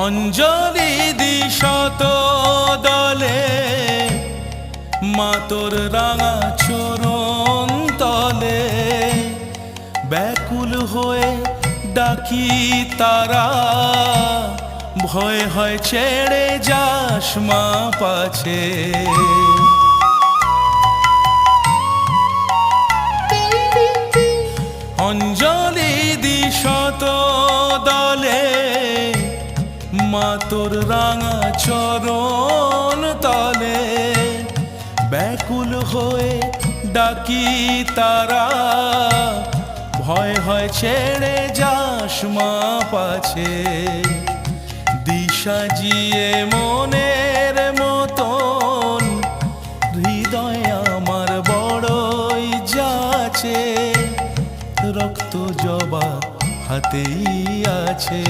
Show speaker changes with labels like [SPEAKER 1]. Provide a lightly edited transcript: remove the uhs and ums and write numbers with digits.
[SPEAKER 1] অঞ্জলি দিশত দলে মা তোর রাঙা চরণ তলে ব্যাকুল হয়ে ডাকি তারা ভয় হয় ছেড়ে যাস মা পাছে অঞ্জলি দিশত দলে মা তোর রাঙা চরণ তলে ব্যাকুল হয়ে ডাকি তারা ভয় হয় ছেড়ে যাস মা পাছে দিশা জিয়ে মনের মতন হৃদয় আমার বড়ই যাচ্ছে রক্ত জবা হাতেই আছে।